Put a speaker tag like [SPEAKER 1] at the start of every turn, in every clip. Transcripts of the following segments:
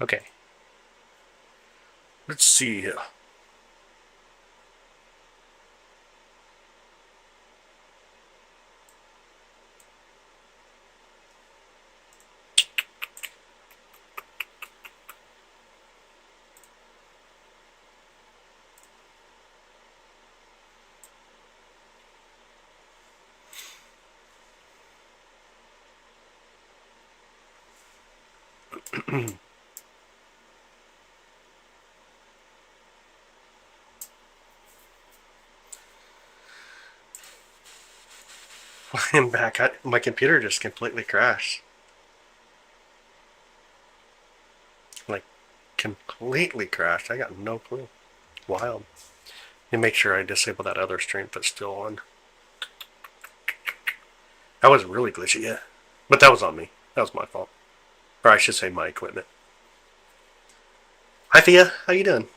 [SPEAKER 1] Okay. Let's see here. I'm back. My computer just completely crashed. Like, completely crashed. I got no clue. Wild. Let me make sure I disable that other stream if it's still on. That was really glitchy, yeah. But that was on me. That was my fault. Or I should say my equipment. Hi Thea, how you doing?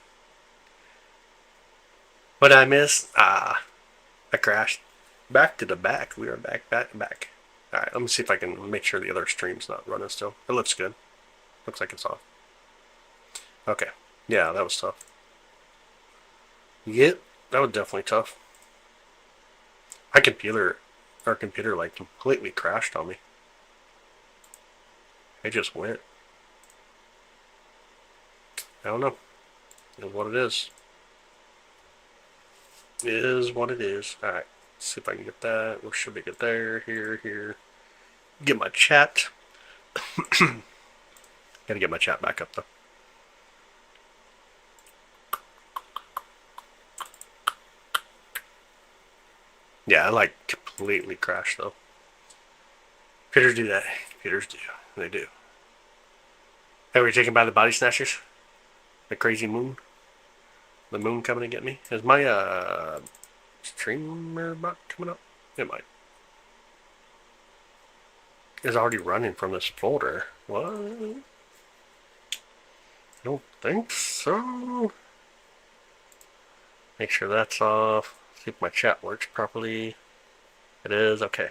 [SPEAKER 1] What did I miss? I crashed. Back to the back. We are back to back. Alright, let me see if I can make sure the other stream's not running still. It looks good. Looks like it's off. Okay. Yeah, that was tough. Yep, that was definitely tough. Our computer like completely crashed on me. It just went. I don't know. It is what it is. It is what it is. Alright, let's see if I can get that. We should be good there. Here. Get my chat. Gotta get my chat back up though. Yeah, I like completely crashed though. Computers do that. Computers do. They do. Hey, were you taken by the body snatchers? The crazy moon? The moon coming to get me? Is my streamer bot coming up? It might. It's already running from this folder. What? I don't think so. Make sure that's off. See if my chat works properly. It is. Okay.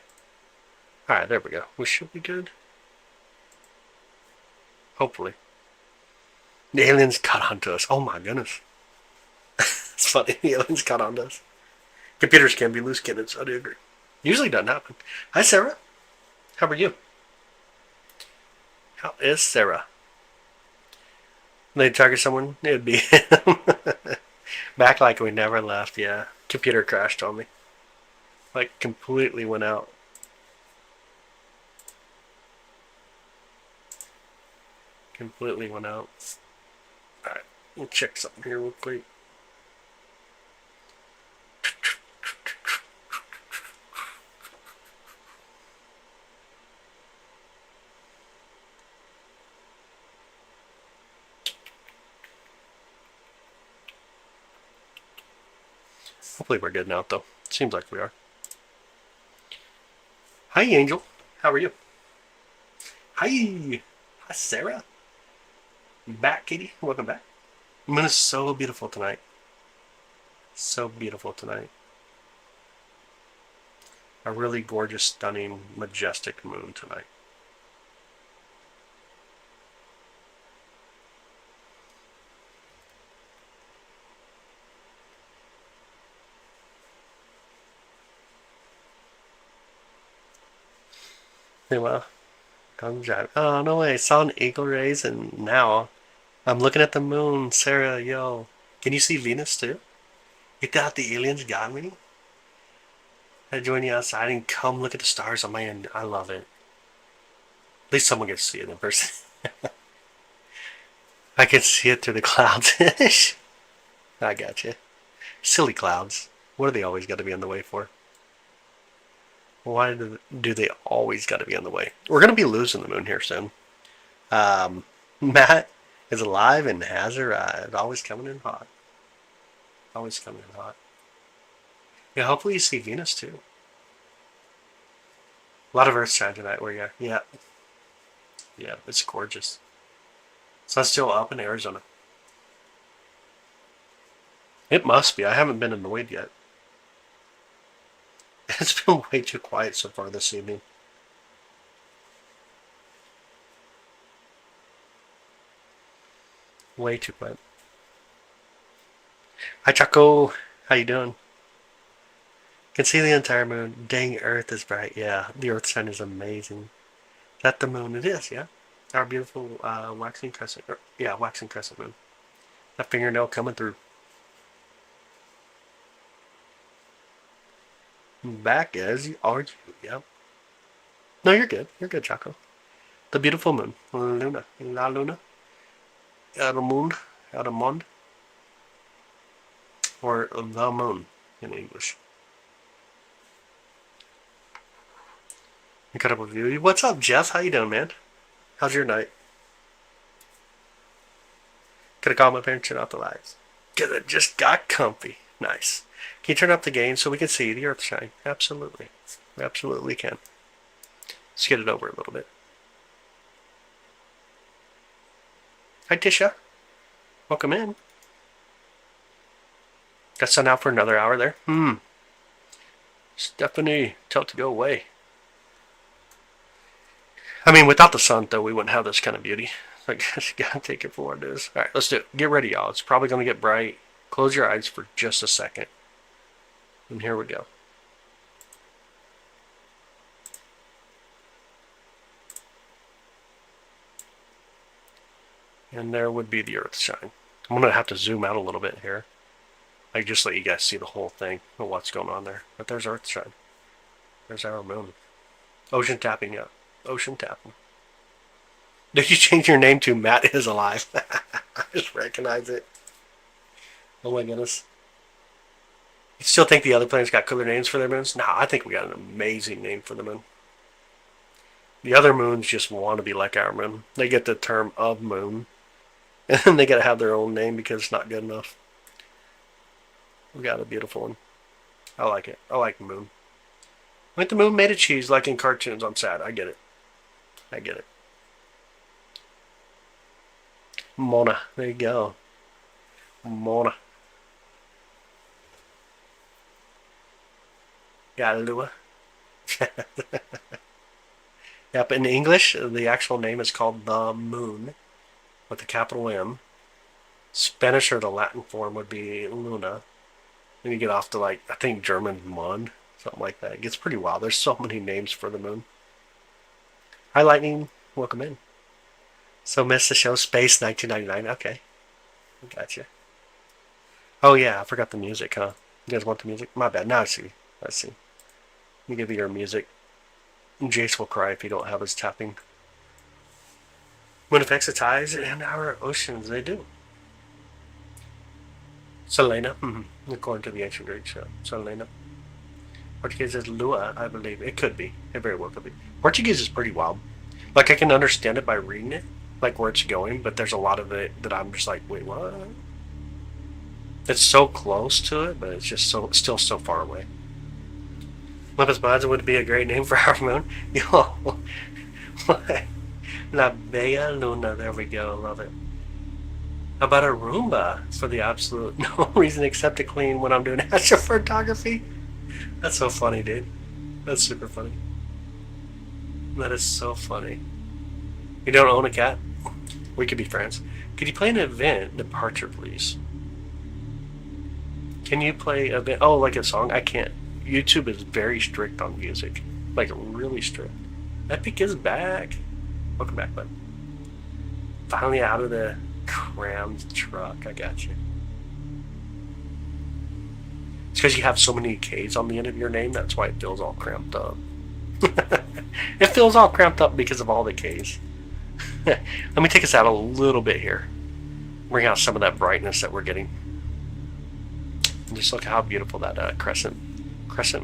[SPEAKER 1] Alright, there we go. We should be good. Hopefully. The aliens caught onto us. Oh my goodness. It's funny. The aliens caught onto us. Computers can be loose cannons. I do agree. Usually doesn't happen. Hi, Sarah. How are you? How is Sarah? They target someone, it would be him. Back like we never left, yeah. Computer crashed on me. Like, completely went out. Completely went out. Alright, we'll check something here real quick. Hopefully we're good now, though. Seems like we are. Hi, Angel. How are you? Hi. Hi, Sarah. You back, Katie? Welcome back. The moon is so beautiful tonight. So beautiful tonight. A really gorgeous, stunning, majestic moon tonight. Hey, well, come drive. Oh, no way. I saw an eagle rays and now I'm looking at the moon. Sarah, yo. Can you see Venus too? You thought the aliens got me? I join you outside and come look at the stars on my end. I love it. At least someone gets to see it in person. I can see it through the clouds. I got you. Silly clouds. What do they always got to be on the way for? Why do they always got to be on the way? We're going to be losing the moon here soon. Matt is alive and has arrived. Always coming in hot. Always coming in hot. Yeah, hopefully you see Venus too. A lot of Earth shine tonight where you are. Yeah. Yeah, it's gorgeous. Sun's still up in Arizona. It must be. I haven't been in the wind yet. It's been way too quiet so far this evening. Way too quiet. Hi, Chaco. How you doing? Can see the entire moon. Dang, Earth is bright. Yeah, the Earth sun is amazing. Is that the moon? It is, yeah. Our beautiful waxing crescent. Yeah, waxing crescent moon. That fingernail coming through. Back as you are you. Yep. No, you're good. You're good, Chaco. The beautiful moon. Luna. La Luna. El Moon. El Monde. Or the moon in English. Incredible view. What's up, Jeff? How you doing, man? How's your night? Could have called my parents, turn off the lights. Cause it just got comfy. Nice. Can you turn up the gain so we can see the Earth shine? Absolutely. We absolutely can. Let's get it over a little bit. Hi, Tisha. Welcome in. Got sun out for another hour there. Stephanie, tell it to go away. I mean, without the sun, though, we wouldn't have this kind of beauty. I guess you gotta take it for what it is. Alright, let's do it. Get ready, y'all. It's probably gonna get bright. Close your eyes for just a second. And here we go. And there would be the Earth shine. I'm gonna have to zoom out a little bit here. I just let you guys see the whole thing of what's going on there. But there's Earth shine. There's our moon. Ocean tapping, yeah. Ocean tapping. Did you change your name to Matt is Alive? I just recognize it. Oh my goodness. You still think the other planets got cooler names for their moons? No, I think we got an amazing name for the moon. The other moons just want to be like our moon. They get the term of moon. And then they got to have their own name because it's not good enough. We got a beautiful one. I like it. I like the moon. Like the moon made of cheese like in cartoons. I'm sad. I get it. I get it. Mona. There you go. Mona. Yeah, Lua. Yep, in English, the actual name is called the moon with a capital M. Spanish or the Latin form would be Luna. Then you get off to, like, I think German Mond, something like that. It gets pretty wild. There's so many names for the moon. Hi, Lightning. Welcome in. So, missed the show Space 1999. Okay. Gotcha. Oh, yeah, I forgot the music, huh? You guys want the music? My bad. Now I see. I see. Let me give you your music. Jace will cry if you don't have his tapping. Moon affects the tides and our oceans. They do. Selena, according to the ancient Greeks, Selena. Portuguese is Lua, I believe. It could be. It very well could be. Portuguese is pretty wild. Like, I can understand it by reading it, like where it's going, but there's a lot of it that I'm just like, wait, what? It's so close to it, but it's just still so far away. Olympus Mons would be a great name for our moon. Yo, La Bella Luna. There we go. Love it. How about a Roomba for the absolute no reason except to clean when I'm doing astrophotography? That's so funny, dude. That's super funny. That is so funny. You don't own a cat? We could be friends. Could you play an event departure, please? Can you play a bit? Oh, like a song? I can't. YouTube is very strict on music. Like, really strict. Epic is back. Welcome back, bud. Finally out of the crammed truck. I got you. It's because you have so many K's on the end of your name. That's why it feels all cramped up. It feels all cramped up because of all the K's. Let me take us out a little bit here. Bring out some of that brightness that we're getting. And just look how beautiful that crescent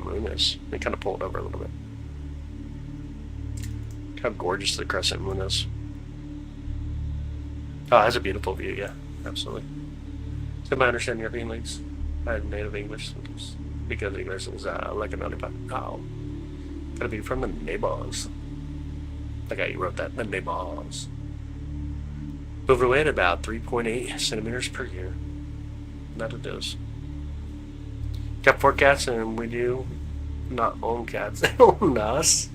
[SPEAKER 1] moon is. Let me kind of pull it over a little bit. Look how gorgeous the crescent moon is. Oh, it has a beautiful view, yeah. Absolutely. So I understand your feelings. I had native English because English is like another part. Oh. Gotta be from the neighbors. Like how you wrote that, the neighbors. Move away at about 3.8 centimeters per year. That it does. Got 4 cats and we do not own cats. They own us.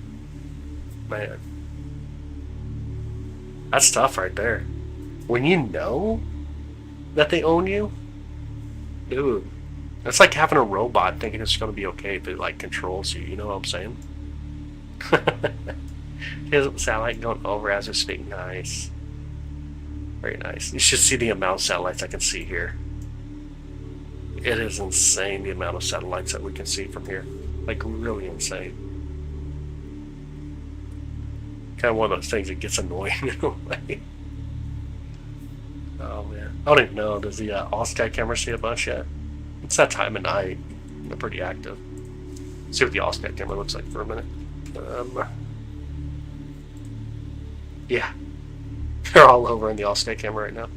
[SPEAKER 1] Man. That's tough right there. When you know, that they own you? Dude. It's like having a robot thinking it's going to be okay if it like controls you. You know what I'm saying? His satellite going over as we speak. Nice. Very nice. You should see the amount of satellites I can see here. It is insane the amount of satellites that we can see from here. Like, really insane. Kind of one of those things that gets annoying in a way. Oh man. I don't even know. Does the all-sky camera see a bunch yet? It's that time of night. They're pretty active. Let's see what the all-sky camera looks like for a minute. Yeah. They're all over in the all-sky camera right now.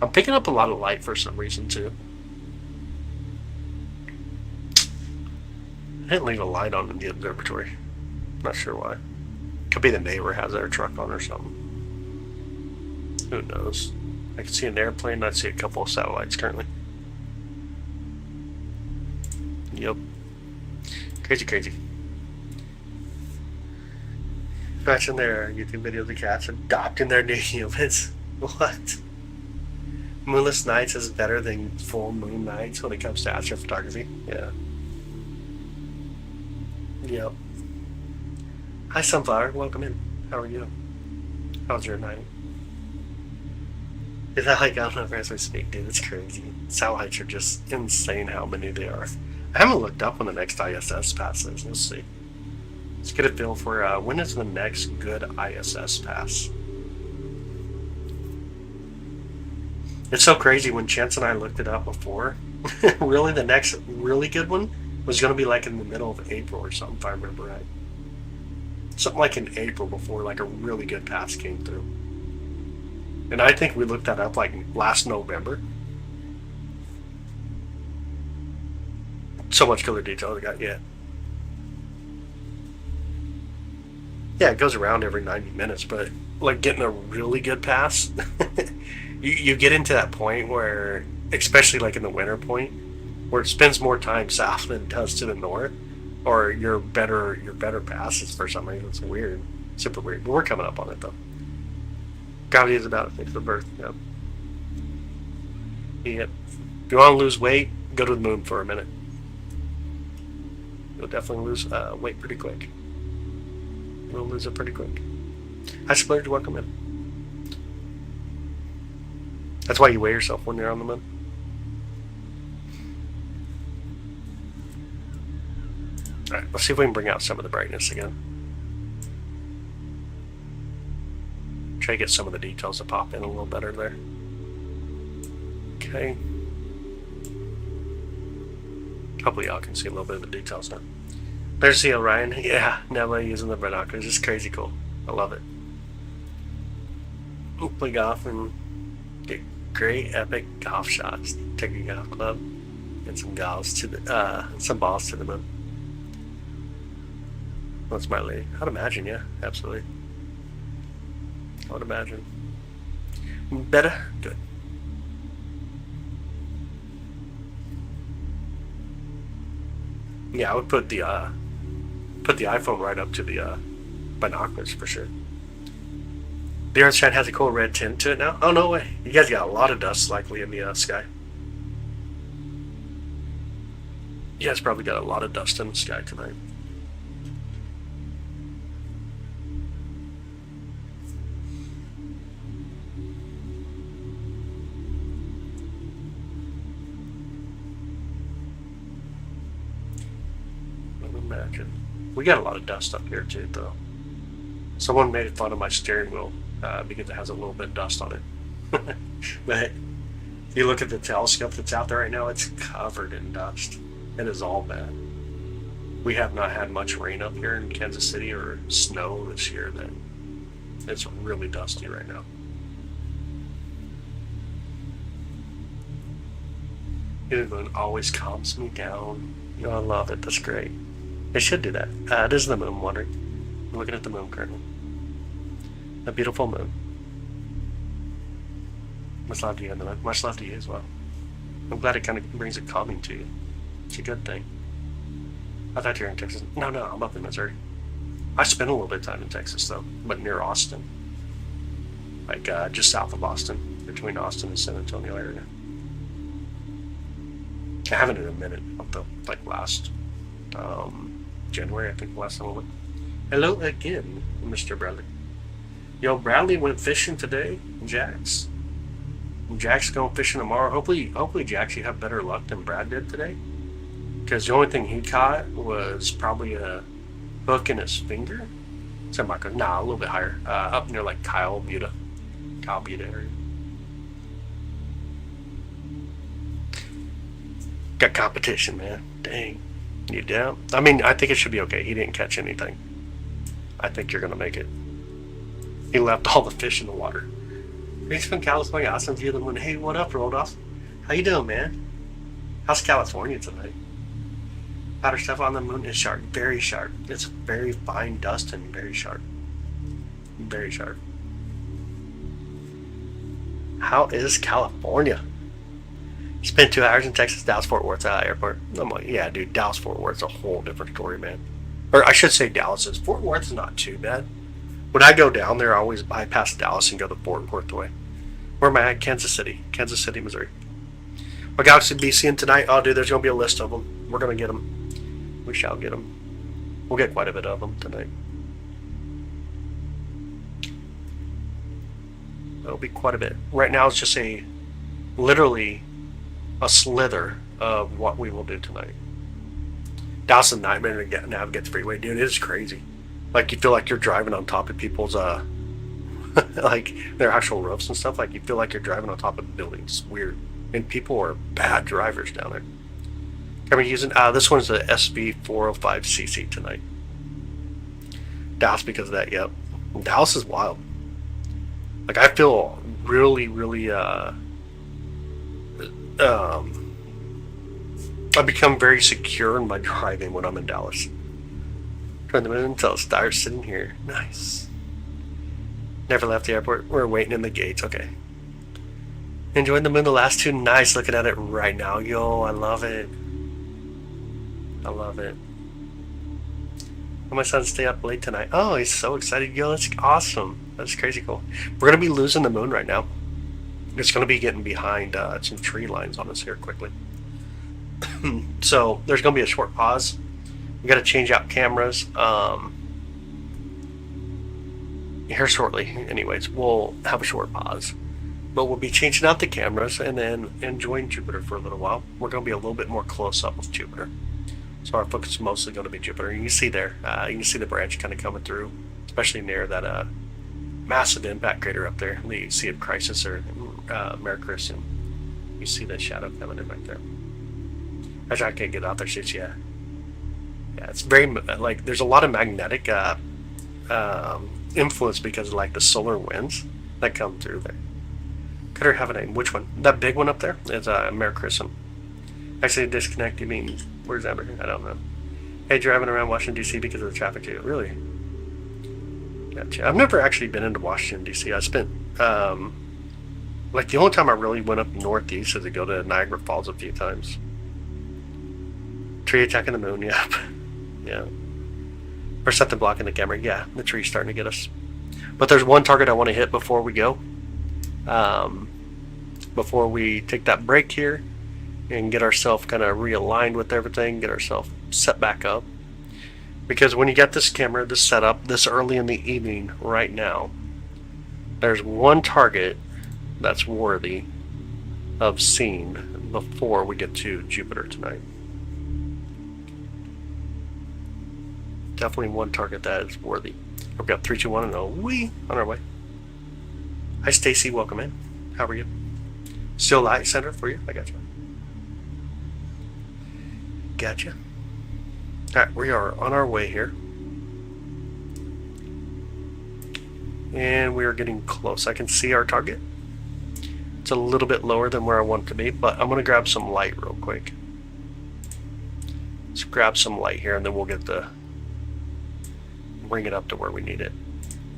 [SPEAKER 1] I'm picking up a lot of light for some reason too. I didn't leave a light on in the observatory. Not sure why. Could be the neighbor has their truck on or something. Who knows? I can see an airplane. I see a couple of satellites currently. Yep. Crazy, crazy. Watching their YouTube videos of cats adopting their new humans. What? Moonless nights is better than full moon nights when it comes to astrophotography. Yeah. Yep. Hi, Sunflower. Welcome in. How are you? How's your night? Is that like out over as we speak, dude? It's crazy. Satellites are just insane how many they are. I haven't looked up when the next ISS pass is. Let's see. Let's get a feel for when is the next good ISS pass. It's so crazy when Chance and I looked it up before. Really, the next really good one was going to be like in the middle of April or something, if I remember right. Something like in April before like a really good pass came through. And I think we looked that up like last November. So much cooler detail we got, yeah. Yeah, it goes around every 90 minutes, but like getting a really good pass, you get into that point where, especially like in the winter point, where it spends more time south than it does to the north, or your better passes for some reason. It's weird, super weird. But we're coming up on it though. Gravity is about a fifth of Earth. Yep. Yep. If you want to lose weight, go to the moon for a minute. You'll definitely lose weight pretty quick. You'll lose it pretty quick. Hi, Splurge. Welcome in. That's why you weigh yourself when you're on the moon. Alright, let's see if we can bring out some of the brightness again. Try to get some of the details to pop in a little better there. Okay. Hopefully y'all can see a little bit of the details now. There's the Orion. Yeah, Nebula using the binoculars. It's crazy cool. I love it. We'll play golf and get great epic golf shots. Take a golf club and some balls to the moon. That's my lead. I'd imagine, yeah, absolutely. I would imagine. Better? Good. Yeah, I would put the iPhone right up to the binoculars for sure. The Earthshine has a cool red tint to it now. Oh no way! You guys got a lot of dust likely in the sky. You guys probably got a lot of dust in the sky tonight. Imagine. We got a lot of dust up here too, though. Someone made fun of my steering wheel because it has a little bit of dust on it. But if you look at the telescope that's out there right now, it's covered in dust. It is all bad. We have not had much rain up here in Kansas City or snow this year. That it's really dusty right now. It always calms me down. You know, I love it. That's great. They should do that. It is the moon, I'm wondering. I'm looking at the moon currently. A beautiful moon. Much love to you, and much love to you as well. I'm glad it kind of brings a calming to you. It's a good thing. I thought you were in Texas. No, I'm up in Missouri. I spent a little bit of time in Texas, though, but near Austin. Like, just south of Austin, between Austin and San Antonio area. I haven't in a minute, though. Like last January, I think last time I went. Hello again, Mr. Bradley. Yo, Bradley went fishing today. Jax. Jack's going fishing tomorrow. Hopefully, Jax, you have better luck than Brad did today. Because the only thing he caught was probably a hook in his finger. San Marcos. Nah, a little bit higher. Up near like Kyle Buda area. Got competition, man. Dang. You down? I mean, I think it should be okay. He didn't catch anything. I think you're gonna make it. He left all the fish in the water. Greetings from California. Awesome view of the moon. Hey, what up, Rodolph? How you doing, man? How's California tonight? Powder stuff on the moon is sharp. Very sharp. It's very fine dust and very sharp. Very sharp. How is California? Spent 2 hours in Texas, Dallas-Fort Worth airport. I'm like, yeah, dude, Dallas-Fort Worth's a whole different story, man. Or I should say Dallas is. Fort Worth's not too bad. When I go down there, I always bypass Dallas and go the Fort Worth way. Where am I at? Kansas City, Missouri. What galaxy be seeing tonight? Oh, dude, there's going to be a list of them. We're going to get them. We shall get them. We'll get quite a bit of them tonight. That'll be quite a bit. Right now, it's just literally a slither of what we will do tonight. Dallas is a nightmare to navigate the freeway, dude. It is crazy. Like, you feel like you're driving on top of people's like their actual roofs and stuff. Like, you feel like you're driving on top of buildings. It's weird. And people are bad drivers down there. Camera using this one's the SV405cc tonight. Dallas because of that. Yep. Dallas is wild. Like, I feel really I become very secure in my driving when I'm in Dallas. Turn the moon until it starts sitting here. Nice. Never left the airport. We're waiting in the gates. Okay. Enjoying the moon the last 2 nights. Looking at it right now. Yo, I love it. I love it. My son stay up late tonight. Oh, he's so excited. Yo, that's awesome. That's crazy cool. We're going to be losing the moon right now. It's going to be getting behind some tree lines on us here quickly. So there's going to be a short pause. We got to change out cameras here shortly. Anyways, we'll have a short pause. But we'll be changing out the cameras and then enjoying Jupiter for a little while. We're going to be a little bit more close up with Jupiter. So our focus is mostly going to be Jupiter. You can see there, you can see the branch kind of coming through, especially near that massive impact crater up there. The Sea of Crisis or Mercurius. You see that shadow coming in right there. Actually, I can't get out there. Shit, yeah. Yeah, it's very, like, there's a lot of magnetic influence because of, like, the solar winds that come through there. Could her have a name? Which one? That big one up there is Mercurius. Actually, disconnect, you mean, where's that? I don't know. Hey, driving around Washington, D.C. because of the traffic too. Really? Gotcha. I've never actually been into Washington, D.C. I spent, like, the only time I really went up northeast is to go to Niagara Falls a few times. Tree attacking the moon, yep. Yeah. Or something blocking the camera. Yeah, the tree's starting to get us. But there's one target I want to hit before we go. Before we take that break here and get ourselves kind of realigned with everything, get ourselves set back up. Because when you get this camera, this setup, this early in the evening right now, there's one target that's worthy of seeing before we get to Jupiter tonight. Definitely one target that is worthy. We've got 3, 2, 1, and 0. We on our way. Hi, Stacy. Welcome in. How are you? Still light center for you? I got you. Gotcha. Alright, we are on our way here. And we are getting close. I can see our target. It's a little bit lower than where I want it to be, but I'm going to grab some light real quick. Let's grab some light here, and then we'll get bring it up to where we need it.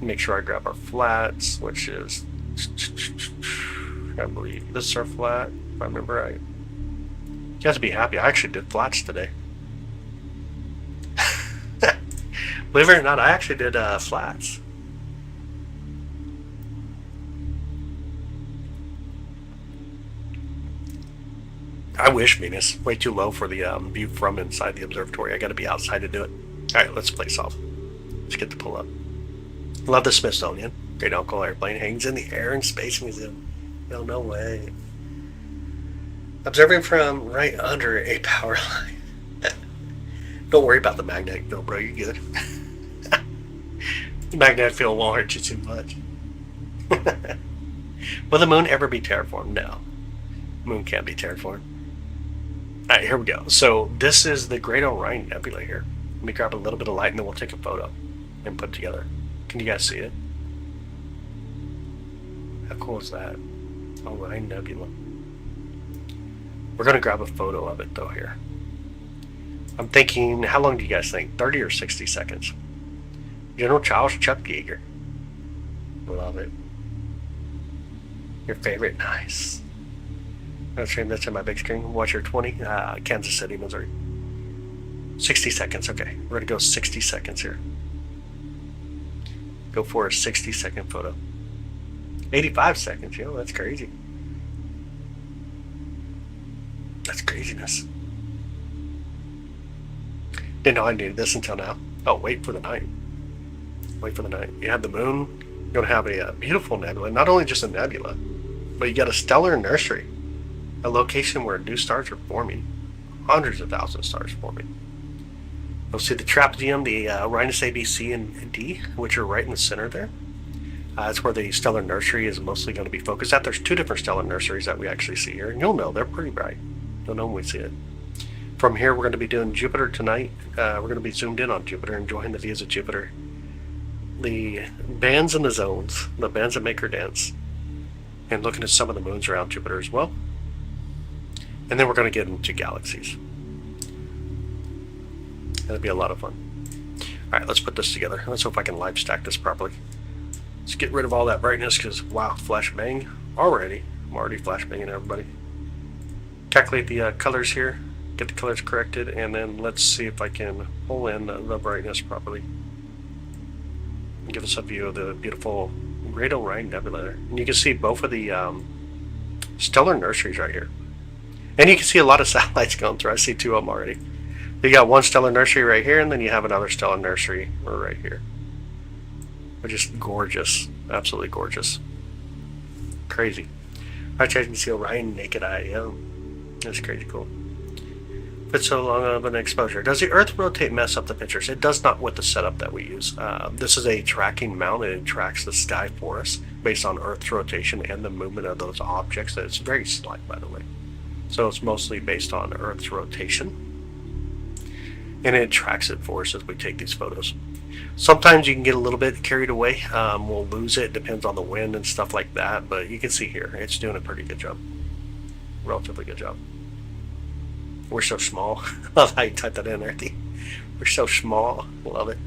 [SPEAKER 1] Make sure I grab our flats, which is, I believe this is our flat, if I remember right. You have to be happy. I actually did flats today. Believe it or not, I actually did flats. I wish Venus. Way too low for the view from inside the observatory. I got to be outside to do it. All right, let's play solve. Let's get the pull up. Love the Smithsonian. Great Uncle Airplane hangs in the air and Space Museum. Yo, no way. Observing from right under a power line. Don't worry about the magnetic field, bro. You're good. The magnetic field won't hurt you too much. Will the moon ever be terraformed? No. The moon can't be terraformed. Alright, here we go. So this is the Great Orion Nebula here. Let me grab a little bit of light and then we'll take a photo and put it together. Can you guys see it? How cool is that? Orion Nebula. We're going to grab a photo of it though here. I'm thinking, how long do you guys think? 30 or 60 seconds? General Charles Chuck Yeager. Love it. Your favorite? Nice. I'll stream this on my big screen. Watch your 20. Kansas City, Missouri. 60 seconds. Okay, we're going to go 60 seconds here. Go for a 60-second photo. 85 seconds. You know, that's crazy. That's craziness. Didn't know I needed this until now. Oh, wait for the night. Wait for the night. You have the moon. You're going to have a beautiful nebula. Not only just a nebula, but you got a stellar nursery. A location where new stars are forming. Hundreds of thousands of stars forming. You'll see the trapezium, the Uranus A, B, C, and D, which are right in the center there. That's where the stellar nursery is mostly going to be focused at. There's two different stellar nurseries that we actually see here, and you'll know they're pretty bright. You'll know when we see it. From here, we're going to be doing Jupiter tonight. We're going to be zoomed in on Jupiter, enjoying the views of Jupiter. The bands and the zones, the bands that make her dance, and looking at some of the moons around Jupiter as well. And then we're going to get into galaxies. That'll be a lot of fun. Alright, let's put this together. Let's hope I can live stack this properly. Let's get rid of all that brightness because, wow, flashbang already. I'm already flashbanging everybody. Calculate the colors here. Get the colors corrected, and then let's see if I can pull in the brightness properly. Give us a view of the beautiful Great Orion Nebula there. And you can see both of the stellar nurseries right here. And you can see a lot of satellites going through. I see two of them already. You got one stellar nursery right here, and then you have another stellar nursery right here. Which is gorgeous. Absolutely gorgeous. Crazy. Alright, you can see Orion naked eye. Yeah. That's crazy cool. It's so long of an exposure. Does the Earth rotate mess up the pictures? It does not with the setup that we use. This is a tracking mount, and it tracks the sky for us based on Earth's rotation and the movement of those objects. It's very slight, by the way. So it's mostly based on Earth's rotation. And it tracks it for us as we take these photos. Sometimes you can get a little bit carried away. We'll lose it. Depends on the wind and stuff like that. But you can see here, it's doing a pretty good job. Relatively good job. We're so small. Love how you type that in there. We're so small. Love it.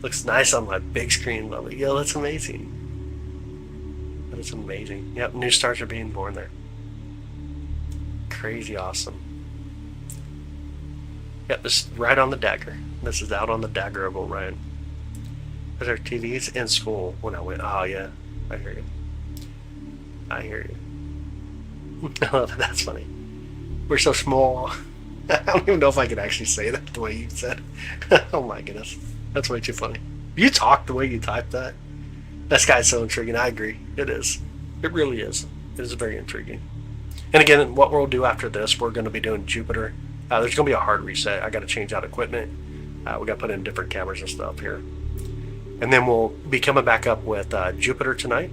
[SPEAKER 1] Looks nice on my big screen. Love it. Yo, that's amazing. That is amazing. Yep, new stars are being born there. Crazy awesome. Yep, this is right on the dagger. This is out on the dagger of Orion. There's our TVs in school when I went. Oh yeah, I hear you. I hear you. That's funny. We're so small. I don't even know if I can actually say that the way you said. Oh my goodness. That's way too funny. You talk the way you type that. That guy's so intriguing. I agree. It is. It really is. It is very intriguing. And again, what we'll do after this, we're going to be doing Jupiter. There's going to be a hard reset. I got to change out equipment. We got to put in different cameras and stuff here. And then we'll be coming back up with Jupiter tonight.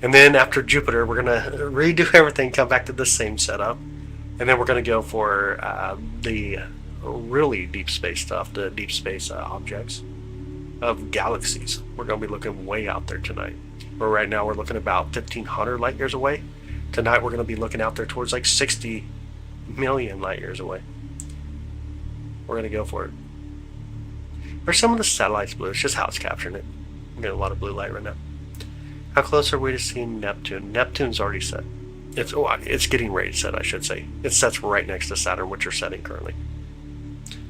[SPEAKER 1] And then after Jupiter, we're going to redo everything, come back to the same setup. And then we're going to go for the really deep space stuff, the deep space objects of galaxies. We're going to be looking way out there tonight. But right now we're looking about 1,500 light years away. Tonight we're going to be looking out there towards like 60 million light years away. We're going to go for it. Where's some of the satellites blue? It's just how it's capturing it. I'm getting a lot of blue light right now. How close are we to seeing Neptune? Neptune's already set. It's getting ready to set, I should say. It sets right next to Saturn, which are setting currently.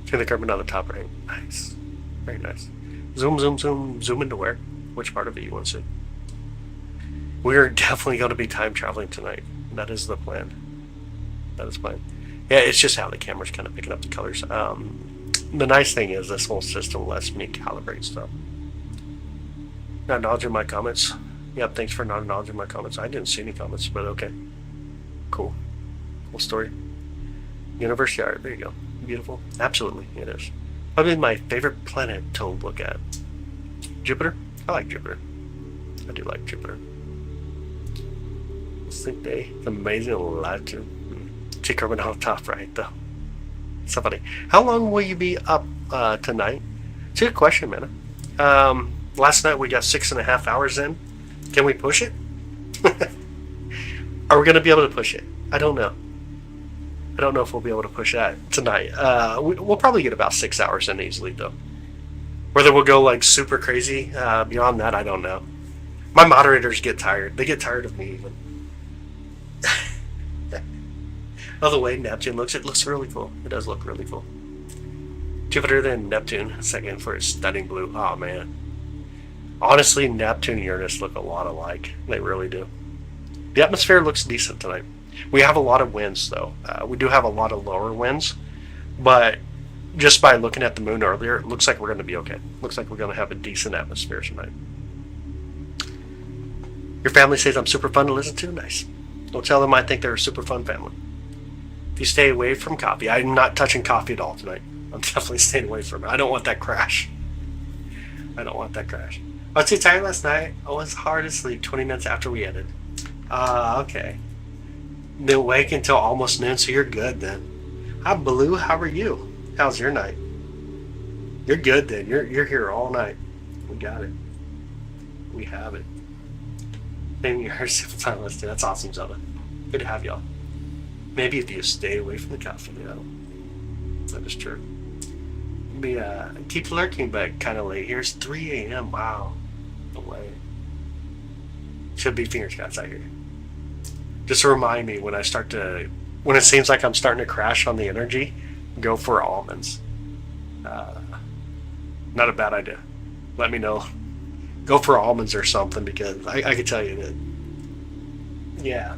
[SPEAKER 1] See the carbon on the top right. Nice. Very nice. Zoom, zoom, zoom. Zoom into where? Which part of it you want to see? We're definitely going to be time traveling tonight. That is the plan. That is fine. Yeah, it's just how the camera's kind of picking up the colors. The nice thing is this whole system lets me calibrate stuff. Not acknowledging my comments. Yep, thanks for not acknowledging my comments. I didn't see any comments, but okay. Cool. Cool story. University art. There you go. Beautiful. Absolutely, it is. Probably my favorite planet to look at. Jupiter? I like Jupiter. I do like Jupiter. Sleep day. It's amazing light too. See carbon on top right though. So funny. How long will you be up tonight? It's a good question, man. Last night we got 6.5 hours in. Can we push it? Are we going to be able to push it? I don't know. I don't know if we'll be able to push that tonight. We'll probably get about 6 hours in easily, though. Whether we'll go like super crazy beyond that, I don't know. My moderators get tired. They get tired of me even. Oh, the way Neptune looks, it looks really cool. It does look really cool. Jupiter, then Neptune, second for its stunning blue. Oh, man. Honestly, Neptune and Uranus look a lot alike. They really do. The atmosphere looks decent tonight. We have a lot of winds, though. We do have a lot of lower winds, but just by looking at the moon earlier, it looks like we're going to be okay. Looks like we're going to have a decent atmosphere tonight. Your family says I'm super fun to listen to? Nice. Don't tell them I think they're a super fun family. If you stay away from coffee, I'm not touching coffee at all tonight. I'm definitely staying away from it. I don't want that crash. I don't want that crash. I was too tired last night. I was hard asleep 20 minutes after we ended. Okay. Been awake until almost noon, so you're good then. Hi, Blue. How are you? How's your night? You're good then. You're here all night. We got it. We have it. Maybe you're super fun listening. That's awesome, Zelda. Good to have y'all. Maybe if you stay away from the coffee, you know. That is true. Keep lurking, but kind of late. Here's 3 a.m. Wow. No way. Should be finger shots out here. Just to remind me when it seems like I'm starting to crash on the energy, go for almonds. Not a bad idea. Let me know. Go for almonds or something, because I can tell you that, yeah,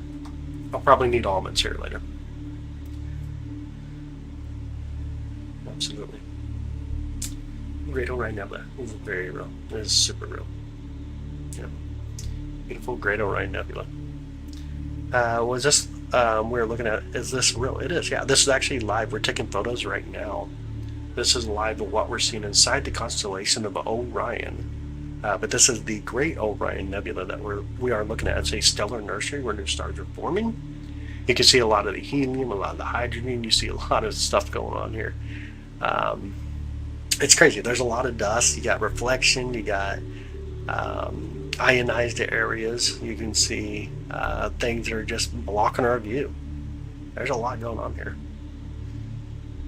[SPEAKER 1] I'll probably need almonds here later. Absolutely. Great Orion Nebula. This is very real. This is super real. Yeah. Beautiful Great Orion Nebula. Was this we're looking at, is this real? It is, yeah. This is actually live. We're taking photos right now. This is live of what we're seeing inside the constellation of Orion. But this is the Great Orion Nebula that we are looking at. It's a stellar nursery where new stars are forming. You can see a lot of the helium, a lot of the hydrogen. You see a lot of stuff going on here. It's crazy. There's a lot of dust. You got reflection. You got ionized areas. You can see things that are just blocking our view. There's a lot going on here.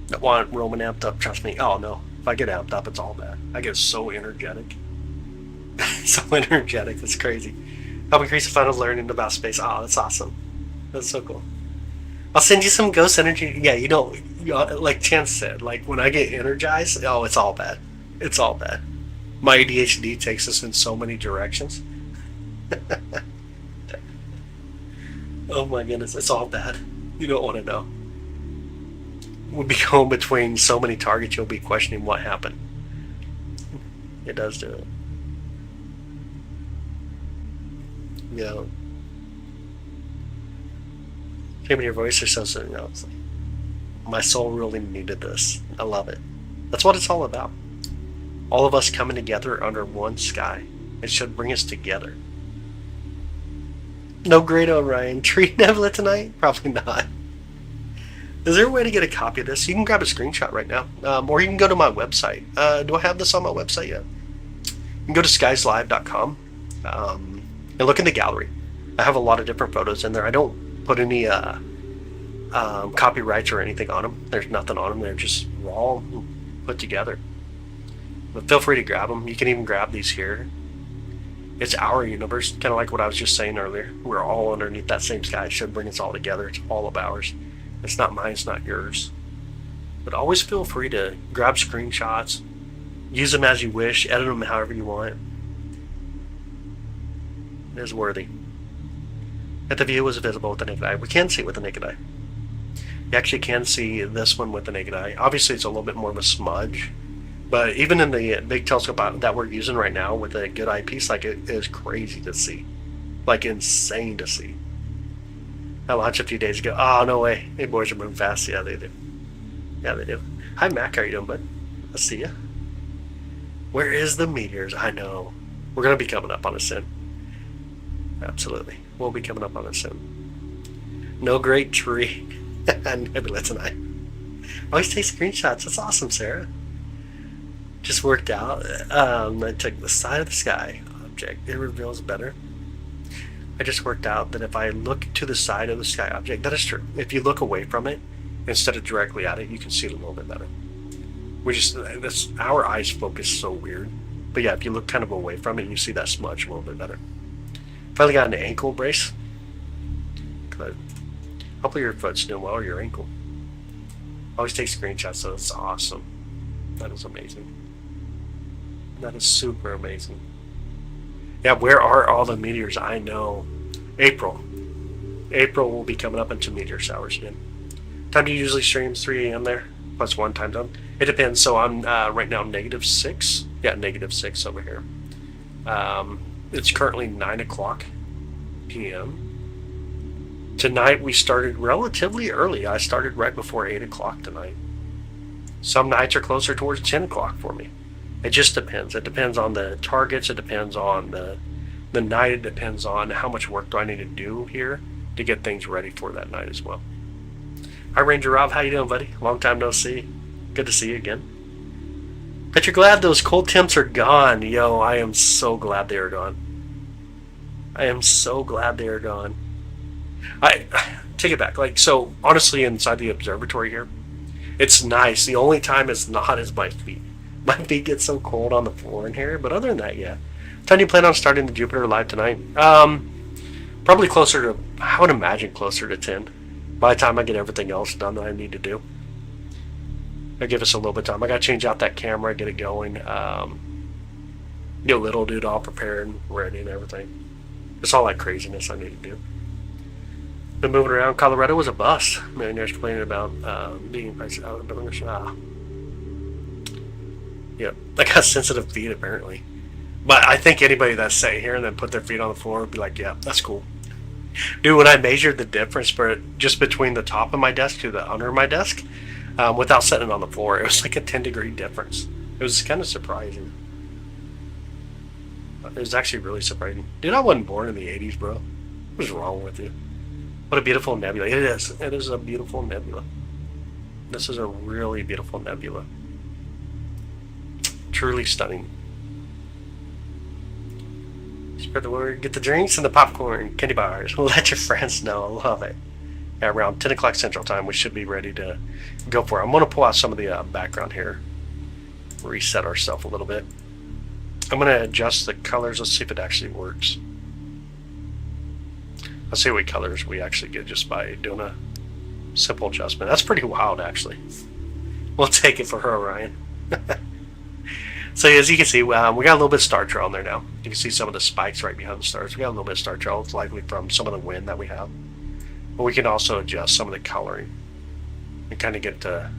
[SPEAKER 1] Don't want Roman amped up, trust me. Oh no, if I get amped up, it's all bad. I get so energetic. So energetic, it's crazy. Help increase the fun of learning about space. Oh, that's awesome. That's so cool. I'll send you some ghost energy. Yeah, you know, like Chance said, like when I get energized, oh, it's all bad. It's all bad. My ADHD takes us in so many directions. Oh my goodness, it's all bad. You don't want to know. We'll be going between so many targets, you'll be questioning what happened. It does do it. Yeah. Hearing your voice or something else. My soul really needed this. I love it. That's what it's all about. All of us coming together under one sky. It should bring us together. No Great Orion Tree Nebula tonight? Probably not. Is there a way to get a copy of this? You can grab a screenshot right now. Or you can go to my website. Do I have this on my website yet? You can go to skieslive.com and look in the gallery. I have a lot of different photos in there. I don't put any copyrights or anything on them. There's nothing on them. They're just raw put together. But feel free to grab them. You can even grab these here. It's our universe, kind of like what I was just saying earlier. We're all underneath that same sky. It should bring us all together. It's all of ours. It's not mine, it's not yours. But always feel free to grab screenshots, use them as you wish, edit them however you want. It is worthy. If the view was visible with the naked eye, we can see it with the naked eye. You actually can see this one with the naked eye. Obviously, it's a little bit more of a smudge, but even in the big telescope that we're using right now with a good eyepiece, like it is crazy to see, like insane to see. I launched a few days ago. Oh, no way. Hey, boys are moving fast. Yeah, they do. Yeah, they do. Hi, Mac. How are you doing, bud? Let's see ya. Where is the meteors? I know. We're going to be coming up on it soon. Absolutely. We'll be coming up on it soon. No great tree. Nebula tonight. Always take screenshots. That's awesome, Sarah. Just worked out. I took the side of the sky object. It reveals better. I just worked out that if I look to the side of the sky object, that is true. If you look away from it instead of directly at it, you can see it a little bit better. Our eyes focus so weird. But yeah, if you look kind of away from it, you see that smudge a little bit better. Finally got an ankle brace. Good. Hopefully your foot's doing well, or your ankle. Always take screenshots, so it's awesome. That is amazing. That is super amazing. Yeah, where are all the meteors? I know. April. April will be coming up into meteor showers again. Time do you usually stream? 3 a.m. there? Plus 1 time zone? It depends. So I'm right now -6. Yeah, -6 over here. It's currently 9 o'clock p.m. Tonight we started relatively early. I started right before 8 o'clock tonight. Some nights are closer towards 10 o'clock for me. It just depends. It depends on the targets. It depends on the night. It depends on how much work do I need to do here to get things ready for that night as well. Hi, Ranger Rob. How you doing, buddy? Long time no see. Good to see you again. Bet you're glad those cold temps are gone. Yo, I am so glad they are gone. I am so glad they are gone. I take it back. So honestly, inside the observatory here, it's nice. The only time it's not is my feet. My feet get so cold on the floor in here, but other than that, yeah. Time do you plan on starting the Jupiter live tonight? Probably closer to, I would imagine closer to 10. By the time I get everything else done that I need to do. It'll give us a little bit of time. I gotta change out that camera, get it going. Get little dude all prepared and ready and everything. It's all that craziness I need to do. Been moving around. Colorado was a bust. Millionaires complaining about being priced out of the building. Yep, I got sensitive feet apparently. But I think anybody that sat here and then put their feet on the floor would be like, yeah, that's cool. Dude, when I measured the difference for just between the top of my desk to the under my desk, without setting it on the floor, it was like a 10-degree difference. It was kind of surprising. It was actually really surprising. Dude, I wasn't born in the 80s, bro. What was wrong with you? What a beautiful nebula. It is. It is a beautiful nebula. This is a really beautiful nebula. Truly stunning. Spread the word. Get the drinks and the popcorn, candy bars. Let your friends know. I love it. Yeah, around 10 o'clock Central Time, we should be ready to go for it. I'm going to pull out some of the background here. Reset ourselves a little bit. I'm going to adjust the colors. Let's see if it actually works. Let's see what colors we actually get just by doing a simple adjustment. That's pretty wild, actually. We'll take it for her, Orion. So as you can see, we got a little bit of star trail in there now. You can see some of the spikes right behind the stars. We got a little bit of star trail. It's likely from some of the wind that we have. But we can also adjust some of the coloring and kind of get to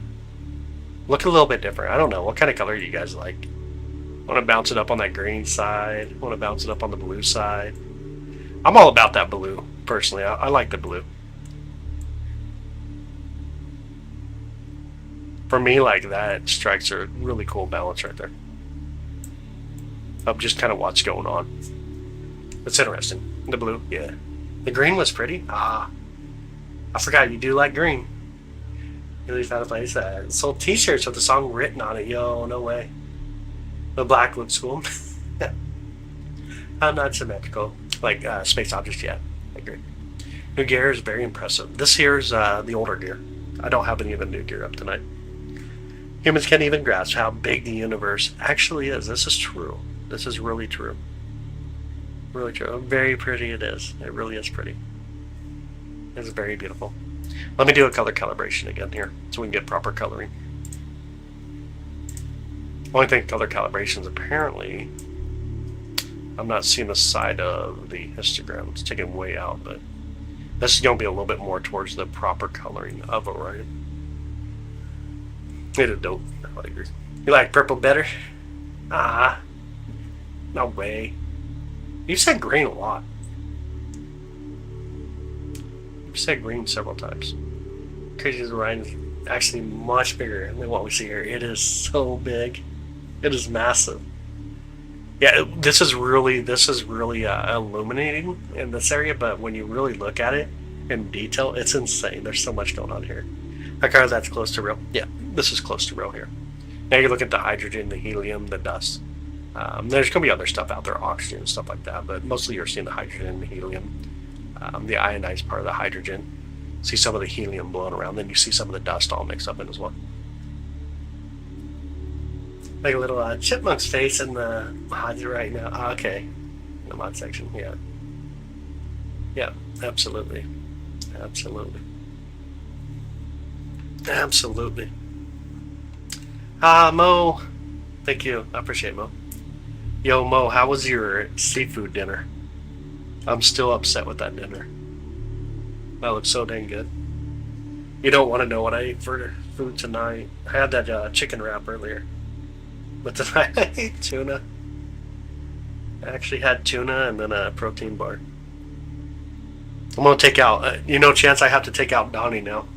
[SPEAKER 1] look a little bit different. I don't know. What kind of color do you guys like? Want to bounce it up on that green side? Want to bounce it up on the blue side? I'm all about that blue, personally. I like the blue. For me, like that strikes a really cool balance right there. Of just kind of what's going on. It's interesting. The blue, yeah. The green was pretty. I forgot you do like green. You really found a place that sold t-shirts with the song written on it. Yo, no way. The black looks cool. I'm not symmetrical. Like space objects, yeah. I agree. New gear is very impressive. This here is the older gear. I don't have any of the new gear up tonight. Humans can't even grasp how big the universe actually is. This is true. This is really true. Really true. Very pretty it is. It really is pretty. It's very beautiful. Let me do a color calibration again here so we can get proper coloring. Only thing color calibrations apparently, I'm not seeing the side of the histogram. It's taken way out, but This is going to be a little bit more towards the proper coloring of Orion. It is dope. I agree. You like purple better? Ah, no way. You said green a lot. You said green several times. Crazy as Orion is actually much bigger than what we see here. It is so big. It is massive. Yeah, this is really illuminating in this area, but when you really look at it in detail, it's insane. There's so much going on here. Okay, that's close to real. Yeah, this is close to real here. Now you look at the hydrogen, the helium, the dust. There's going to be other stuff out there, oxygen, stuff like that, but mostly you're seeing the hydrogen, the helium, the ionized part of the hydrogen. See some of the helium blowing around, then you see some of the dust all mixed up in as well. Like a little chipmunk's face in the mods right now. Oh, okay, in the mod section, yeah. Yeah, absolutely. Absolutely. Absolutely. Mo. Thank you. I appreciate it, Mo. Yo, Mo, how was your seafood dinner? I'm still upset with that dinner. That looks so dang good. You don't want to know what I ate for food tonight. I had that chicken wrap earlier. But tonight I ate tuna. I actually had tuna and then a protein bar. I'm going to take out... no chance I have to take out Donnie now.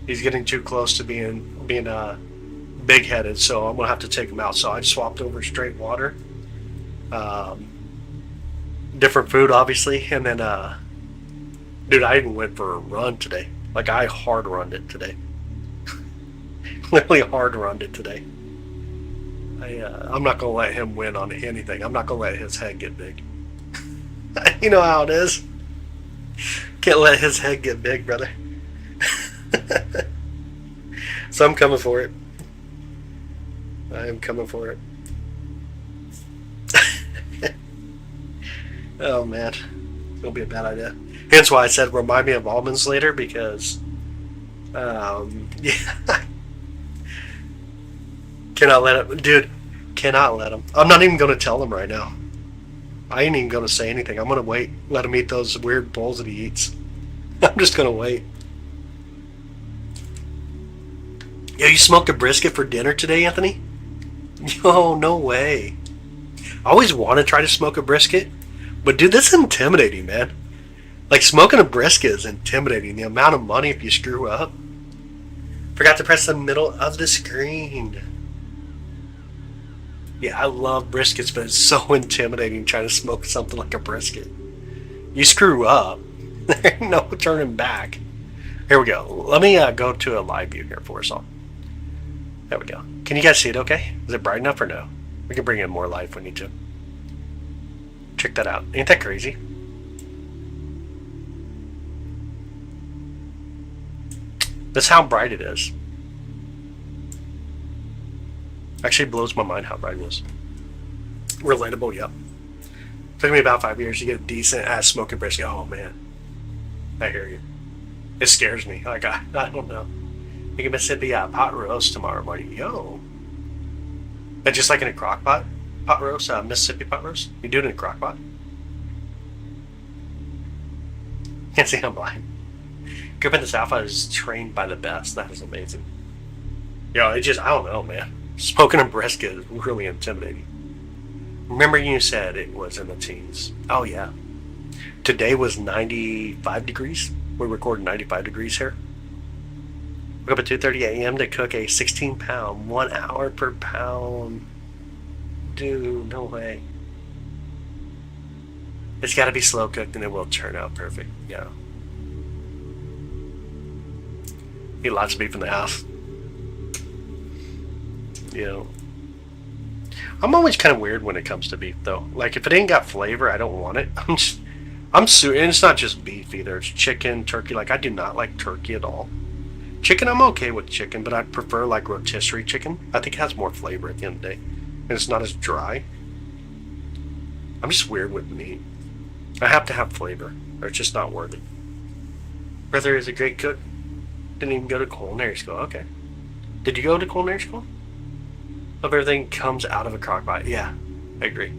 [SPEAKER 1] He's getting too close to being big-headed, so I'm going to have to take him out. So I swapped over straight water. Different food, obviously. And then, dude, I even went for a run today. Like, I hard-runned it today. Literally hard-runned it today. I'm not going to let him win on anything. I'm not going to let his head get big. You know how it is. Can't let his head get big, brother. So I'm coming for it. I am coming for it. Oh, man. It's going to be a bad idea. Hence why I said remind me of almonds later, because... yeah. Cannot let him... Dude, cannot let him. I'm not even going to tell him right now. I ain't even going to say anything. I'm going to wait. Let him eat those weird bowls that he eats. I'm just going to wait. Yo, you smoked a brisket for dinner today, Anthony? Yo, no way. I always want to try to smoke a brisket. But dude, that's intimidating, man. Like, smoking a brisket is intimidating. The amount of money if you screw up. Forgot to press the middle of the screen. Yeah, I love briskets, but it's so intimidating trying to smoke something like a brisket. You screw up. There ain't no turning back. Here we go. Let me go to a live view here for us all. There we go. Can you guys see it okay? Is it bright enough or no? We can bring in more light if we need to. Check that out. Ain't that crazy? That's how bright it is. Actually blows my mind how bright it is. Relatable, yep. Took me about 5 years to get a decent ass smoking brisket. Oh man. I hear you. It scares me. Like, I don't know. Making Mississippi pot roast tomorrow morning. Yo. But just like in a crock pot roast, Mississippi pot roast? You do it in a crock pot? Can't see I'm blind. Group in the South is trained by the best. That is amazing. Yo, it just, I don't know, man. Smoking a brisket is really intimidating. Remember you said it was in the teens. Oh, yeah. Today was 95 degrees. We recorded 95 degrees here. Woke up at 2:30 a.m. to cook a 16-pound, 1 hour per pound. Dude, no way. It's got to be slow cooked and it will turn out perfect. Yeah. Eat lots of beef in the house. You know. I'm always kind of weird when it comes to beef, though. Like, if it ain't got flavor, I don't want it. and it's not just beef either. It's chicken, turkey. Like, I do not like turkey at all. Chicken, I'm okay with chicken, but I prefer, like, rotisserie chicken. I think it has more flavor at the end of the day. And it's not as dry. I'm just weird with meat. I have to have flavor, or it's just not worth it. Brother is a great cook. Didn't even go to culinary school. Okay. Did you go to culinary school? Hope everything comes out of a crock pot. Yeah, I agree.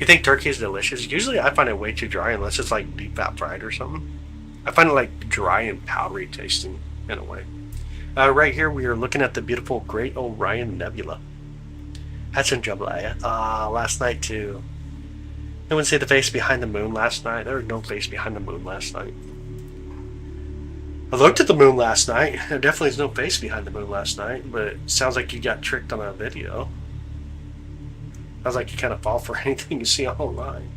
[SPEAKER 1] You think turkey is delicious? Usually I find it way too dry unless it's like deep fat fried or something. I find it like dry and powdery tasting in a way. Right here we are looking at the beautiful Great Orion Nebula. That's in Jambalaya. Last night too. No one see the face behind the moon last night. There was no face behind the moon last night. I looked at the moon last night. There definitely is no face behind the moon last night, but it sounds like you got tricked on a video. Sounds like you kind of fall for anything you see online.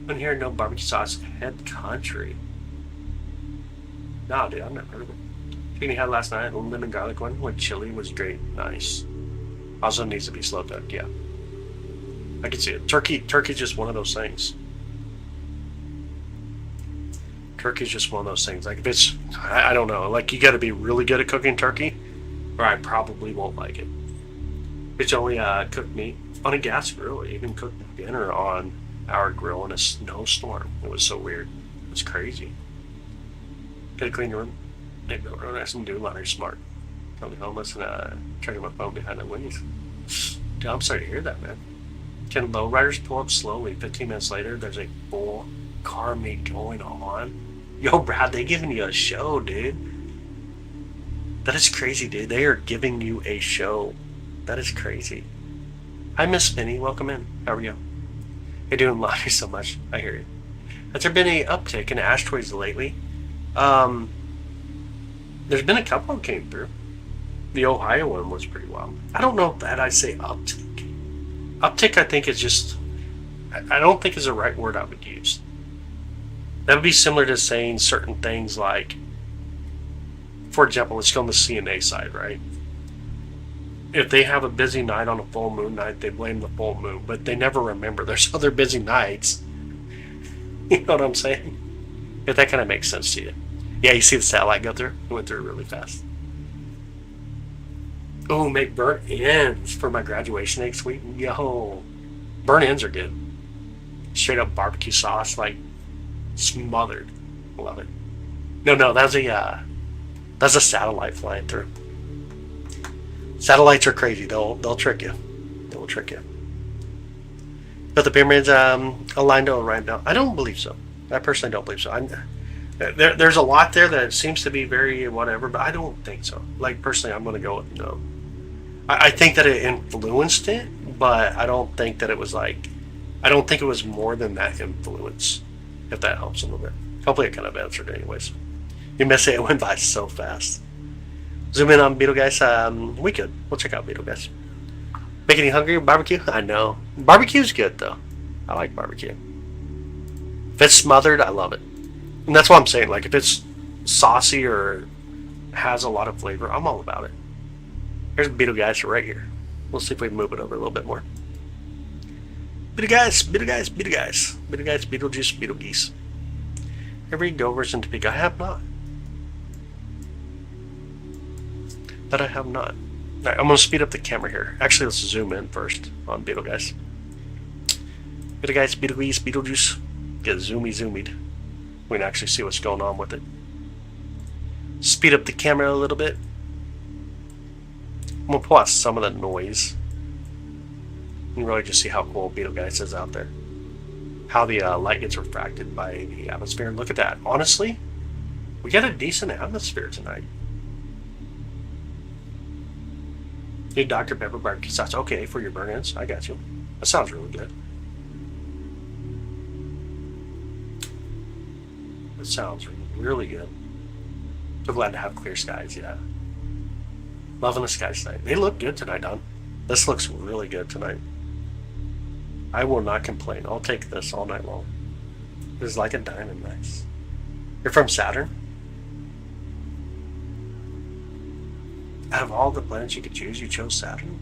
[SPEAKER 1] I'm here, no barbecue sauce head country. No, dude, I've never heard of it. Chicken you had last night, a lemon garlic one with chili was great. Nice. Also needs to be slow cooked, yeah. I can see it. Turkey's just one of those things. Turkey's just one of those things. Like if it's, I don't know, like you got to be really good at cooking turkey, or I probably won't like it. It's only cooked meat on a gas grill. I even cooked dinner on our grill in a snowstorm. It was so weird. It was crazy. Gotta clean your room. Maybe go run some do laundry smart. I'll be homeless and checking my phone behind the wings. Dude, I'm sorry to hear that, man. Can lowriders pull up slowly? 15 minutes later, there's a full car meet going on. Yo, Brad, they giving you a show, dude. That is crazy, dude. They are giving you a show. That is crazy. Hi, Miss Spinny. Welcome in. How are you? You're doing laundry so much. I hear you. Has there been any uptick in asteroids lately? There's been a couple that came through. The Ohio one was pretty wild. I don't know if that I'd say uptick. Uptick, I think, is just... I don't think is the right word I would use. That would be similar to saying certain things like, for example, let's go on the CNA side, right? If they have a busy night on a full moon night, they blame the full moon, but they never remember there's other busy nights. You know what I'm saying? If that kind of makes sense to you. Yeah, you see the satellite go through? It went through really fast. Oh, make burnt ends for my graduation next week. Yo, burnt ends are good. Straight up barbecue sauce, like smothered. Love it. No, that's a satellite flying through. Satellites are crazy. They'll trick you. They will trick you. But the pyramids aligned to Orion now. I don't believe so. I personally don't believe so. There's a lot there that seems to be very whatever, but I don't think so. Like personally, I'm going to go with no. I think that it influenced it, but I don't think that it was like. I don't think it was more than that influence. If that helps a little bit. Hopefully, I kind of answered anyways. You missed it. It went by so fast. Zoom in on Betelgeuse. We could. We'll check out Betelgeuse. Making you hungry? Barbecue? I know. Barbecue's good though. I like barbecue. If it's smothered, I love it. And that's what I'm saying. Like if it's saucy or has a lot of flavor, I'm all about it. Here's Betelgeuse right here. We'll see if we can move it over a little bit more. Betelgeuse, Betelgeuse, Betelgeuse. Betelgeuse, Betelgeuse, Betelgeuse. Every Govers in Topeka. I have not. That I have not. Alright, I'm going to speed up the camera here. Actually, let's zoom in first on Betelgeuse. Betelgeuse, Betelgeuse, Betelgeuse. Get zoomed. We can actually see what's going on with it. Speed up the camera a little bit. I'm going to pull out some of the noise. You can really just see how cool Betelgeuse is out there. How the light gets refracted by the atmosphere. Look at that. Honestly, we got a decent atmosphere tonight. Dude, Dr. Pepper barbecue sauce. Okay, for your burn-ins. I got you. That sounds really good. That sounds really good. So glad to have clear skies, yeah. Loving the skies tonight. They look good tonight, Don. This looks really good tonight. I will not complain. I'll take this all night long. It's like a diamond, nice. You're from Saturn? Out of all the planets you could choose, you chose Saturn?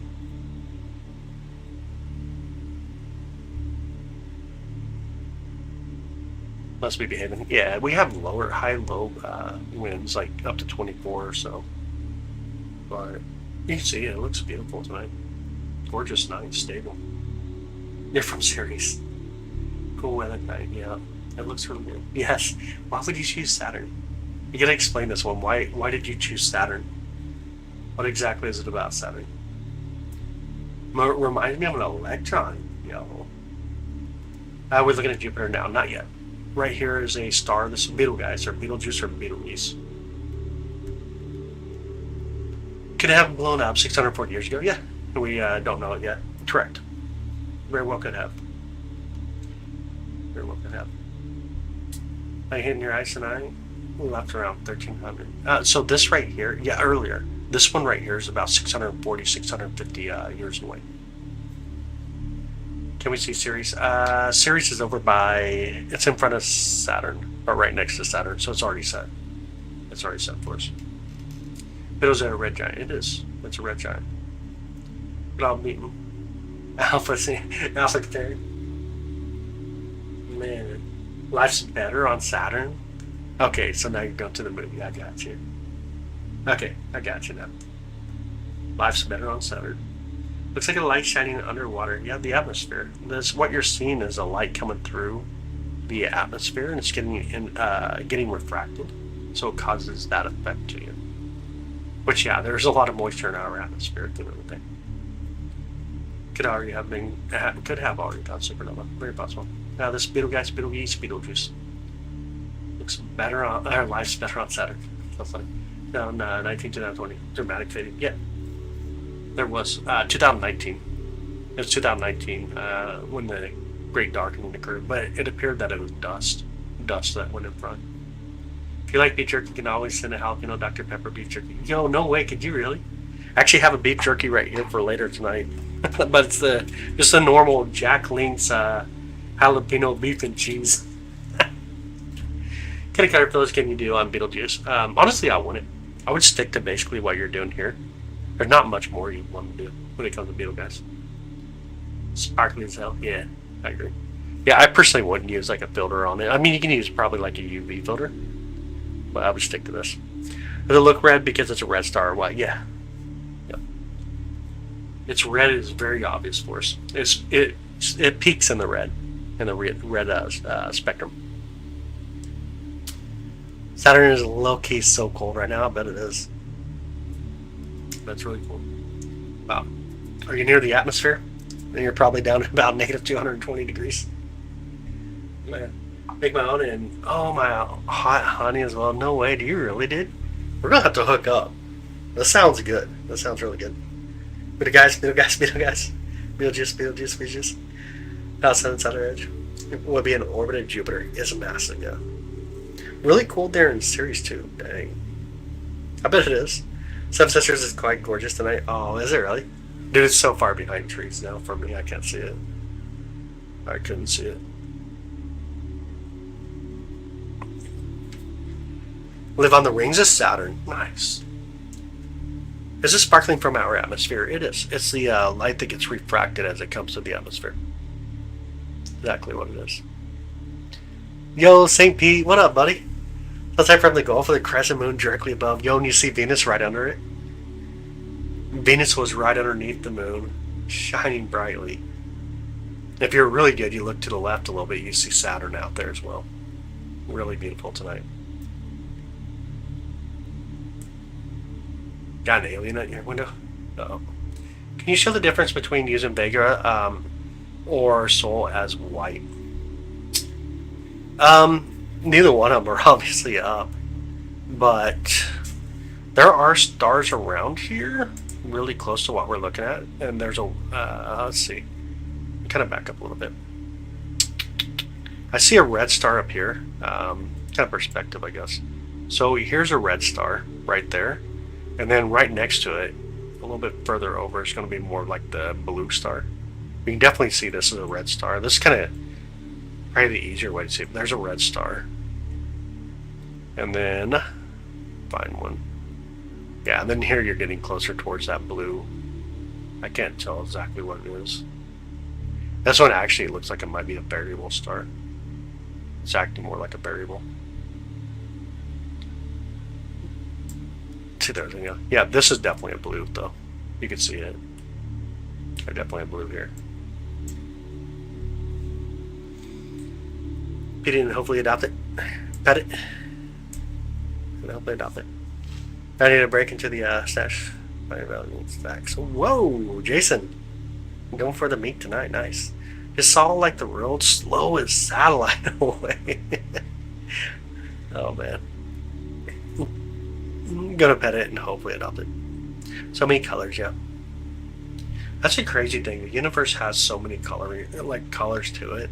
[SPEAKER 1] Must be behaving. Yeah, we have high-low winds, like up to 24 or so. But you can see it looks beautiful tonight. Gorgeous night, stable. You're from Ceres. Cool weather night, yeah. It looks really good. Yes. Why would you choose Saturn? You gotta explain this one. Why did you choose Saturn? What exactly is it about Saturn? Reminds me of an electron, yo. We're looking at Jupiter now, not yet. Right here is a star. This is Betelgeuse, or Betelgeuse, or Betelgeuse. Could it have blown up 640 years ago? Yeah. We don't know it yet. Correct. Very well could have. Very well could have. I hit in your eyes tonight. We left around 1300. So this right here, yeah, earlier. This one right here is about 640, 650 years away. Can we see Ceres? Ceres is over by, it's in front of Saturn, or right next to Saturn, so it's already set. It's already set for us. But it was a red giant. It is. It's a red giant. But I'll meet him. Alpha Centauri. Man, life's better on Saturn. Okay, so now you're going to the movie. I got you. Okay, I got you now. Life's better on Saturn. Looks like a light shining underwater. Yeah, the atmosphere. This, what you're seeing is a light coming through the atmosphere, and it's getting refracted, so it causes that effect to you. Which, yeah, there's a lot of moisture in our atmosphere through everything. Could already have been, could have already gone supernova. Very possible. Now this Betelgeuse, Betelgeuse. Looks better on, our life's better on Saturn. So funny. Down 2020. Dramatic fading. Yeah. There was 2019. It was 2019 when the Great Darkening occurred, but it appeared that it was dust that went in front. If you like beef jerky, you can always send a jalapeno Dr. Pepper beef jerky. Yo, no way, could you really? I actually have a beef jerky right here for later tonight, but it's just a normal Jack Link's jalapeno beef and cheese. What kind of caterpillars can you do on Betelgeuse? Honestly, I wouldn't. I would stick to basically what you're doing here. There's not much more you want to do when it comes to Betelgeuse. Sparkly as hell. Yeah, I agree. Yeah, I personally wouldn't use like a filter on it. I mean, you can use probably like a UV filter, but I would stick to this. Does it look red because it's a red star or what? Yeah. Yep. It's red is very obvious for us. It peaks in the red spectrum. Saturn is low-key so cold right now. I bet it is. That's really cool. Wow. Are you near the atmosphere? Then you're probably down at about negative 220 degrees. Man, make my own and oh my hot honey as well. No way. Do you really, dude? We're gonna have to hook up. That sounds good. That sounds really good. Betelgeuse. Outside and outer edge. It would be an orbit of Jupiter. It's massive, yeah. Really cold there in Ceres too. Dang. I bet it is. Seven Sisters is quite gorgeous tonight. Oh, is it really? Dude, it's so far behind trees now for me. I can't see it. I couldn't see it. Live on the rings of Saturn. Nice. Is this sparkling from our atmosphere? It is. It's the light that gets refracted as it comes to the atmosphere. Exactly what it is. Yo, St. Pete, what up, buddy? Aside from the Gulf of the Crescent Moon directly above, yo, and you see Venus right under it? Venus was right underneath the moon, shining brightly. If you're really good, you look to the left a little bit, you see Saturn out there as well. Really beautiful tonight. Got an alien at your window? Uh-oh. Can you show the difference between using Vega or Sol as white? Neither one of them are obviously up, but there are stars around here really close to what we're looking at, and there's a let's see, kind of back up a little bit. I see a red star up here, kind of perspective, I guess. So here's a red star right there, and then right next to it, a little bit further over, is going to be more like the blue star. You can definitely see this as a red star. This is kind of probably the easier way to see it. There's a red star. And then, find one. Yeah, and then here you're getting closer towards that blue. I can't tell exactly what it is. This one actually looks like it might be a variable star. It's acting more like a variable. See, there's a, yeah, this is definitely a blue, though. You can see it. There's definitely a blue here. Pete didn't hopefully adopt it. Pet it. And hopefully adopt it. I need to break into the stash. My value stacks. Whoa, Jason. Going for the meat tonight. Nice. It saw like the world's slowest satellite away. Oh man. I'm gonna pet it and hopefully adopt it. So many colors, yeah. That's a crazy thing. The universe has so many colors to it.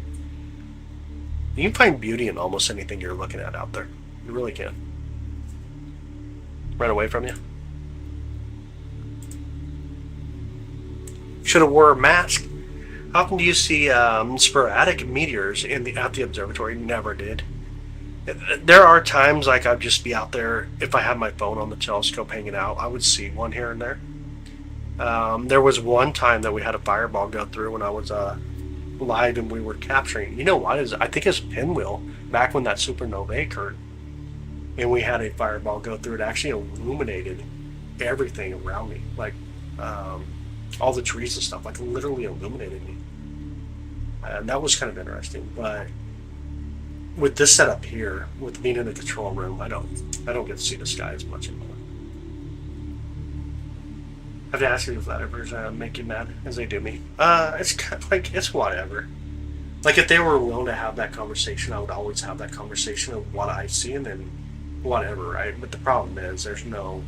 [SPEAKER 1] You can find beauty in almost anything you're looking at out there. You really can. Run away from you. Should have wore a mask. How often do you see sporadic meteors at the observatory? Never did. There are times like I'd just be out there, if I had my phone on the telescope hanging out, I would see one here and there. There was one time that we had a fireball go through when I was live and we were capturing. You know what? I think it's Pinwheel, back when that supernova occurred. And we had a fireball go through. It actually illuminated everything around me. Like all the trees and stuff. Like literally illuminated me. And that was kind of interesting. But with this setup here, with being in the control room, I don't get to see the sky as much anymore. I have to ask you if flat earthers make you mad as they do me. It's kind of like, it's whatever. Like if they were willing to have that conversation, I would always have that conversation of what I see and then whatever, right? But the problem is there's no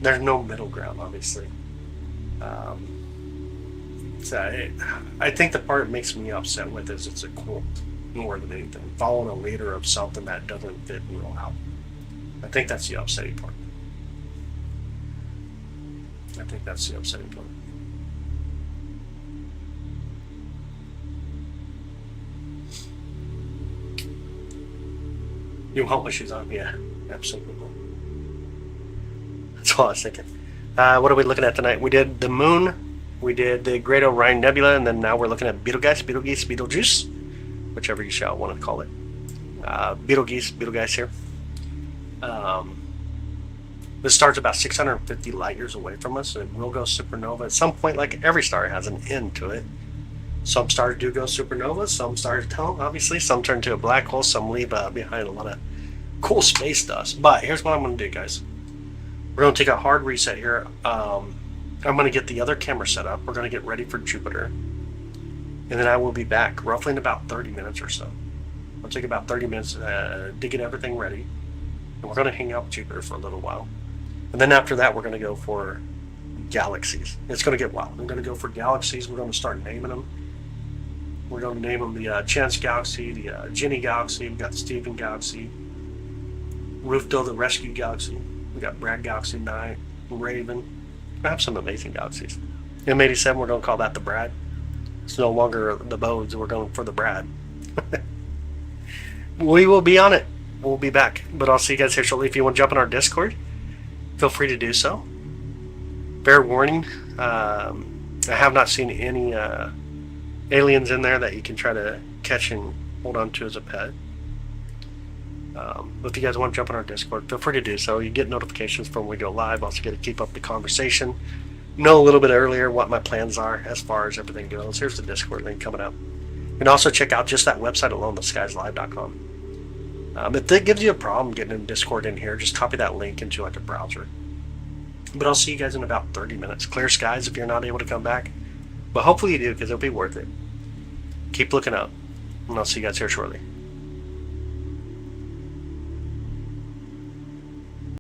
[SPEAKER 1] middle ground, obviously. So I think the part it makes me upset with is it's a cult more than anything. Following a leader of something that doesn't fit real out. I think that's the upsetting part. You want my shoes on? Yeah, absolutely. That's all I was thinking. What are we looking at tonight? We did the moon, we did the Great Orion Nebula, and then now we're looking at Betelgeuse, whichever you shall want to call it. Betelgeuse here. This star's about 650 light years away from us, and it will go supernova at some point. Like every star has an end to it. Some stars do go supernova, some stars don't, obviously. Some turn to a black hole, some leave behind a lot of cool space dust. But here's what I'm going to do, guys. We're going to take a hard reset here. I'm going to get the other camera set up. We're going to get ready for Jupiter. And then I will be back roughly in about 30 minutes or so. It'll take about 30 minutes to get everything ready. And we're going to hang out with Jupiter for a little while. And then after that, we're going to go for galaxies. It's going to get wild. We're going to go for galaxies. We're going to start naming them. We're going to name them the Chance Galaxy, the Jenny Galaxy. We've got the Stephen Galaxy, Rufto the Rescue Galaxy. We got Brad Galaxy 9, Raven. We have some amazing galaxies. M87, we're going to call that the Brad. It's no longer the Bodes. We're going for the Brad. We will be on it. We'll be back. But I'll see you guys here shortly. If you want to jump in our Discord, feel free to do so. Fair warning, I have not seen any aliens in there that you can try to catch and hold on to as a pet. But if you guys want to jump on our Discord, feel free to do so. You get notifications from when we go live. Also get to keep up the conversation. Know a little bit earlier what my plans are as far as everything goes. Here's the Discord link coming up. You can also check out just that website alone, theskieslive.com. If that gives you a problem getting in Discord in here, just copy that link into like a browser. But I'll see you guys in about 30 minutes. Clear skies if you're not able to come back. But hopefully you do, because it'll be worth it. Keep looking up. And I'll see you guys here shortly.